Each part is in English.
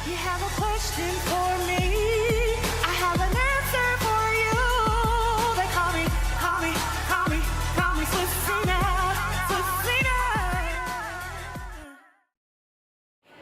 You have a question for me. I have an answer for you. They call me Swisyzinna, Swisyzinna.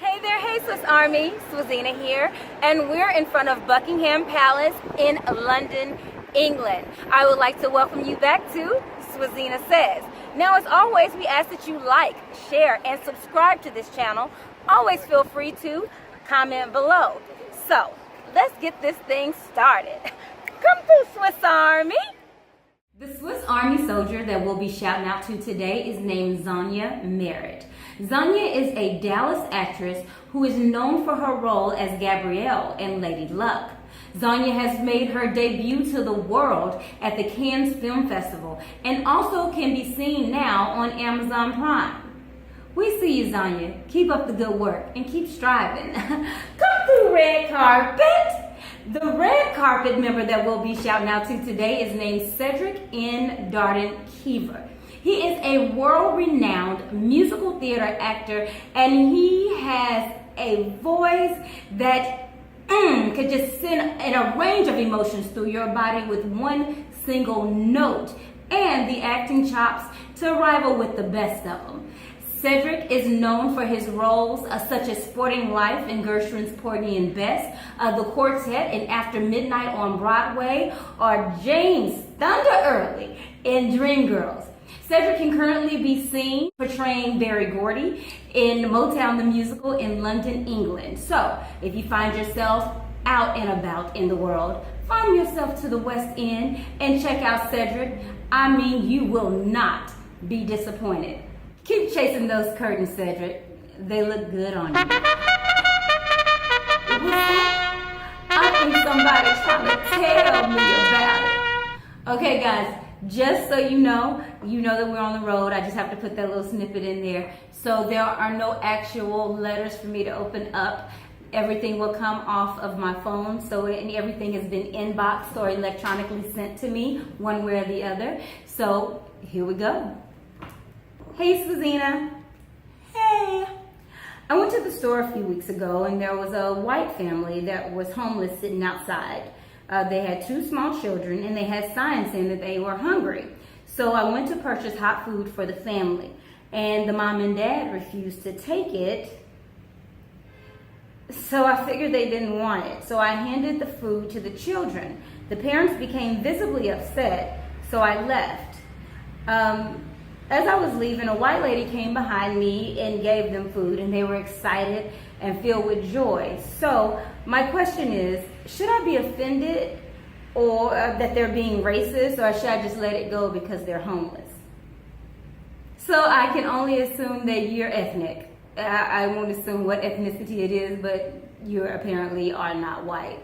Hey there, hey Swiss Army, Swisyzinna here, and we're in front of Buckingham Palace in London, England. I would like to welcome you back to Swisyzinna Says. Now, as always, we ask that you like, share, and subscribe to this channel. Always feel free to comment below. So, let's get this thing started. Come through, Swiss Army! The Swiss Army soldier that we'll be shouting out to today is named Zanya Merritt. Zanya is a Dallas actress who is known for her role as Gabrielle in Lady Luck. Zanya has made her debut to the world at the Cannes Film Festival and also can be seen now on Amazon Prime. We see you, Zanya. Keep up the good work and keep striving. Come through, red carpet! The red carpet member that we'll be shouting out to today is named Cedric N. Darden-Keever. He is a world-renowned musical theater actor, and he has a voice that could just send in a range of emotions through your body with one single note, and the acting chops to rival with the best of them. Cedric is known for his roles such as Sporting Life in Gershwin's Porgy and Bess, The Quartet in After Midnight on Broadway, or James Thunder Early in Dreamgirls. Cedric can currently be seen portraying Berry Gordy in Motown the Musical in London, England. So, if you find yourself out and about in the world, find yourself to the West End and check out Cedric. I mean, you will not be disappointed. Keep chasing those curtains, Cedric. They look good on you. I think somebody's trying to tell me about it. Okay, guys, just so you know that we're on the road. I just have to put that little snippet in there. So there are no actual letters for me to open up. Everything will come off of my phone, so everything has been inboxed or electronically sent to me, one way or the other. So here we go. Hey, Swisyzinna. Hey. I went to the store a few weeks ago, and there was a white family that was homeless sitting outside. They had two small children, and they had signs saying that they were hungry. So I went to purchase hot food for the family, and the mom and dad refused to take it. So I figured they didn't want it. So I handed the food to the children. The parents became visibly upset, so I left. As I was leaving, a white lady came behind me and gave them food, and they were excited and filled with joy. So my question is, should I be offended or that they're being racist, or should I just let it go because they're homeless? So I can only assume that you're ethnic. I won't assume what ethnicity it is, but you apparently are not white.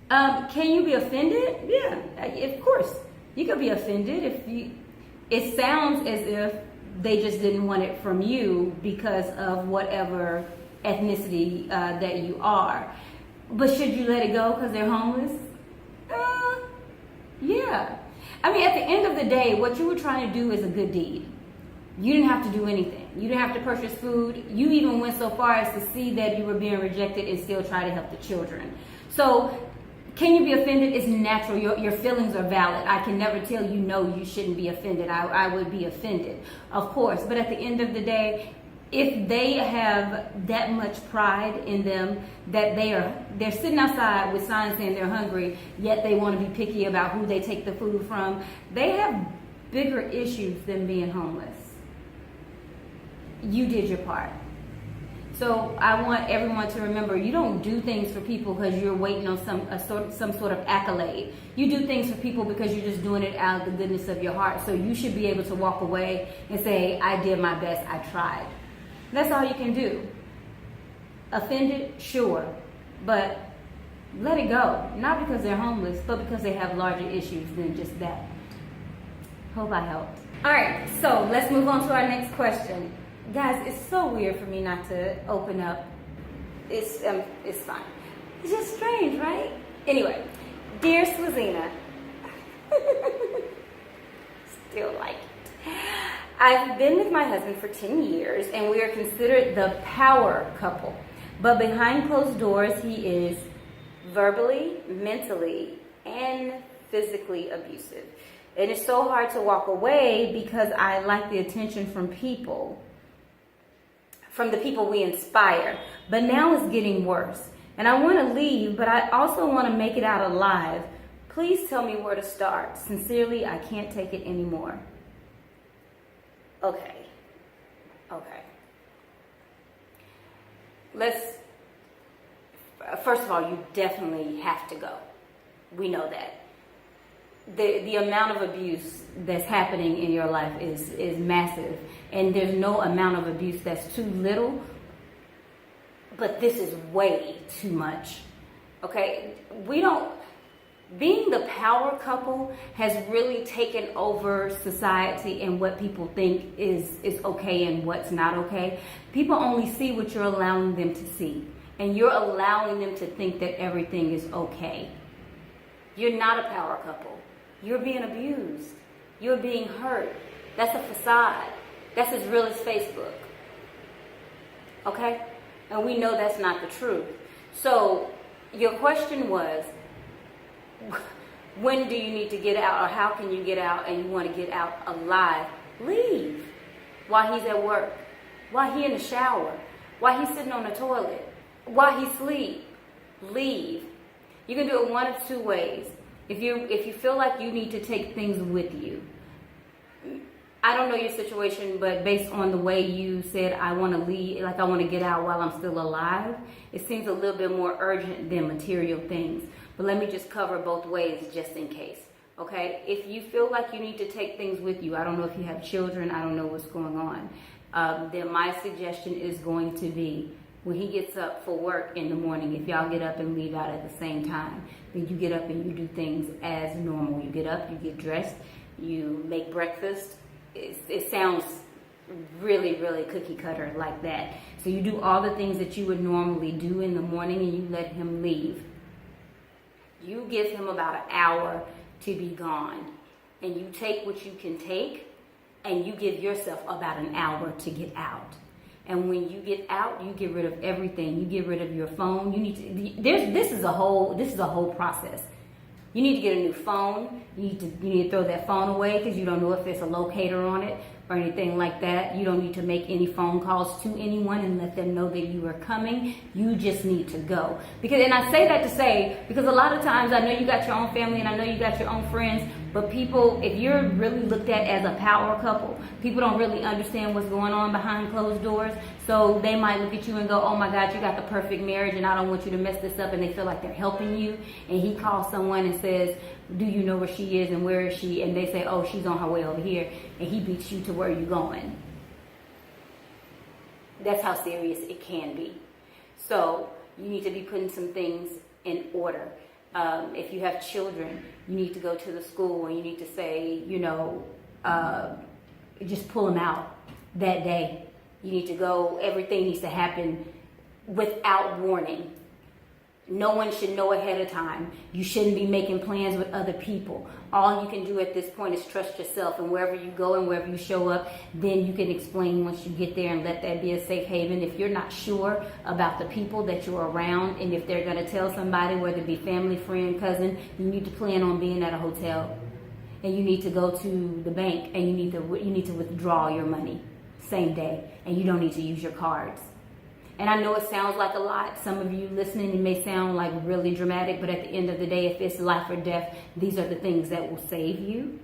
Can you be offended? Yeah, of course. You could be offended if you... It sounds as if they just didn't want it from you because of whatever ethnicity that you are. But should you let it go because they're homeless? Yeah. I mean, at the end of the day, what you were trying to do is a good deed. You didn't have to do anything. You didn't have to purchase food. You even went so far as to see that you were being rejected and still try to help the children. So, can you be offended? It's natural. Your feelings are valid. I can never tell you, no, you shouldn't be offended. I would be offended, of course. But at the end of the day, if they have that much pride in them that they're sitting outside with signs saying they're hungry, yet they want to be picky about who they take the food from, they have bigger issues than being homeless. You did your part. So I want everyone to remember, you don't do things for people because you're waiting on some sort of accolade. You do things for people because you're just doing it out of the goodness of your heart. So you should be able to walk away and say, I did my best, I tried. That's all you can do. Offended? Sure. But let it go. Not because they're homeless, but because they have larger issues than just that. Hope I helped. All right, so let's move on to our next question. Guys, it's so weird for me not to open up. It's fine. It's just strange, right? Anyway, dear Swisyzinna, still like it. I've been with my husband for 10 years, and we are considered the power couple. But behind closed doors, he is verbally, mentally, and physically abusive. And it's so hard to walk away because I like the attention from people, from the people we inspire. But now it's getting worse. And I want to leave, but I also want to make it out alive. Please tell me where to start. Sincerely, I can't take it anymore. Okay. First of all, you definitely have to go. We know that. The amount of abuse that's happening in your life is massive. And there's no amount of abuse that's too little. But this is way too much. Okay? Being the power couple has really taken over society and what people think is okay and what's not okay. People only see what you're allowing them to see. And you're allowing them to think that everything is okay. You're not a power couple. You're being abused. You're being hurt. That's a facade. That's as real as Facebook. Okay? And we know that's not the truth. So your question was, when do you need to get out, or how can you get out and you want to get out alive? Leave. While he's at work. While he's in the shower. While he's sitting on the toilet. While he sleep. Leave. You can do it one of two ways. If you feel like you need to take things with you. I don't know your situation, but based on the way you said, I want to leave, like I want to get out while I'm still alive, it seems a little bit more urgent than material things. But let me just cover both ways just in case. Okay? If you feel like you need to take things with you, I don't know if you have children, I don't know what's going on, then my suggestion is going to be, when he gets up for work in the morning, if y'all get up and leave out at the same time, then you get up and you do things as normal. You get up, you get dressed, you make breakfast. It sounds really, really cookie cutter like that. So you do all the things that you would normally do in the morning and you let him leave. You give him about an hour to be gone. And you take what you can take and you give yourself about an hour to get out. And when you get out, you get rid of everything. You get rid of your phone. This is a whole process. You need to get a new phone. You need to throw that phone away because you don't know if there's a locator on it or anything like that. You don't need to make any phone calls to anyone and let them know that you are coming. You just need to go. And I say that to say, because a lot of times I know you got your own family and I know you got your own friends, but people, if you're really looked at as a power couple, people don't really understand what's going on behind closed doors. So they might look at you and go, oh my God, you got the perfect marriage and I don't want you to mess this up, and they feel like they're helping you. And he calls someone and says, do you know where she is and where is she? And they say, oh, she's on her way over here. And he beats you to where you're going. That's how serious it can be. So you need to be putting some things in order. If you have children, you need to go to the school and you need to say, just pull them out that day. You need to go, everything needs to happen without warning. No one should know ahead of time. You shouldn't be making plans with other people. All you can do at this point is trust yourself, and wherever you go and wherever you show up, then you can explain once you get there and let that be a safe haven. If you're not sure about the people that you're around and if they're going to tell somebody, whether it be family, friend, cousin, you need to plan on being at a hotel. And you need to go to the bank and you need to withdraw your money same day, and you don't need to use your cards. And I know it sounds like a lot. Some of you listening, it may sound like really dramatic, but at the end of the day, if it's life or death, these are the things that will save you.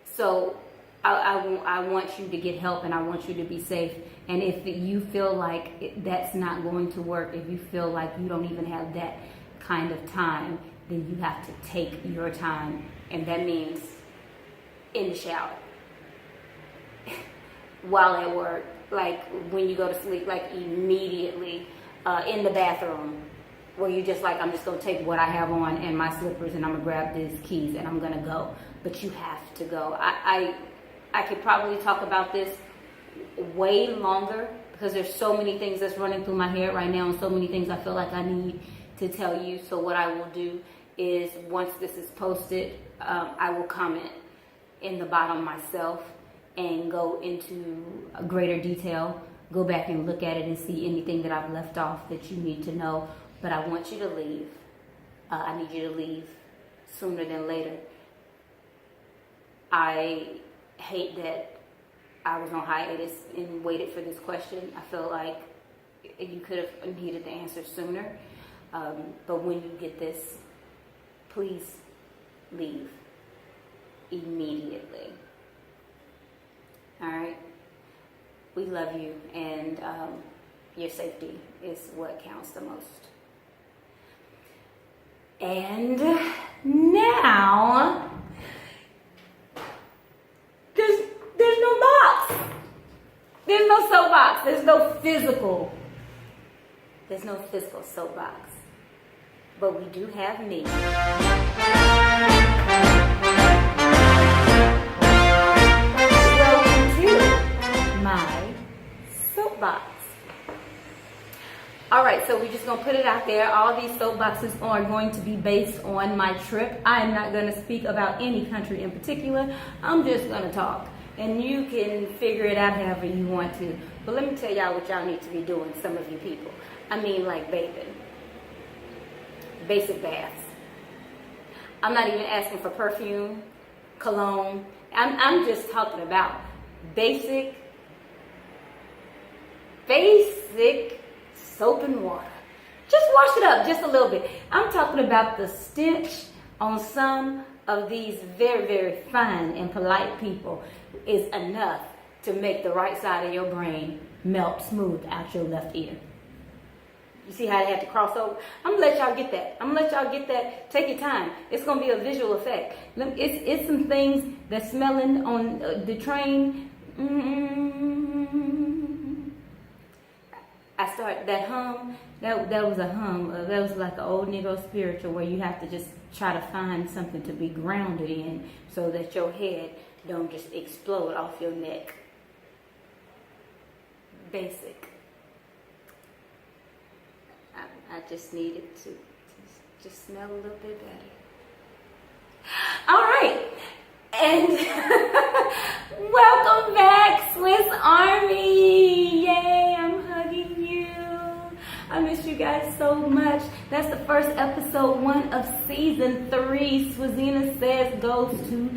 So I want you to get help and I want you to be safe. And if you feel like that's not going to work, if you feel like you don't even have that kind of time, then you have to take your time. And that means in the shower, while at work, like when you go to sleep, like immediately, in the bathroom, where you just like, I'm just going to take what I have on and my slippers and I'm going to grab these keys and I'm going to go. But you have to go. I could probably talk about this way longer because there's so many things that's running through my head right now and so many things I feel like I need to tell you. So what I will do is, once this is posted, I will comment in the bottom myself and go into a greater detail, go back and look at it and see anything that I've left off that you need to know. But I want you to leave. I need you to leave sooner than later. I hate that I was on hiatus and waited for this question. I feel like you could have needed the answer sooner. But when you get this, please leave immediately. All right? We love you, and your safety is what counts the most. And now, there's no box. There's no soapbox. There's no physical soapbox. But we do have me. Welcome to my soapbox. Alright, so we're just going to put it out there. All these soapboxes are going to be based on my trip. I am not going to speak about any country in particular. I'm just going to talk. And you can figure it out however you want to. But let me tell y'all what y'all need to be doing, some of you people. I mean, like bathing. Basic baths. I'm not even asking for perfume, cologne. I'm just talking about basic soap and water. Just wash it up just a little bit. I'm talking about the stench on some of these very, very fine and polite people is enough to make the right side of your brain melt smooth out your left ear. You see how they had to cross over? I'm going to let y'all get that. Take your time. It's going to be a visual effect. It's some things that's smelling on the train. I start that hum. That was a hum. That was like an old Negro spiritual where you have to just try to find something to be grounded in so that your head don't just explode off your neck. Basic. I just needed to just smell a little bit better. All right. And welcome back, Swiss Army. Yay, I'm hugging you. I miss you guys so much. That's the first episode 1 of season 3. Swisyzinna Says goes to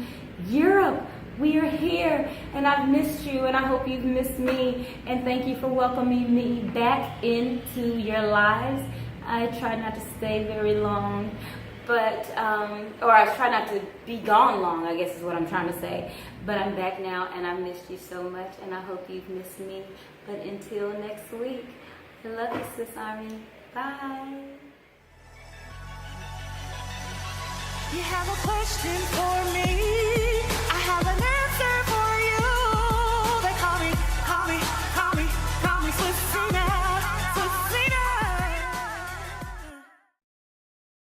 Europe. We are here, and I've missed you, and I hope you've missed me. And thank you for welcoming me back into your lives. I try not to stay very long, but or I try not to be gone long, I guess is what I'm trying to say. But I'm back now, and I missed you so much, and I hope you've missed me. But until next week, I love you, Swiss Army. Bye. You have a question for me?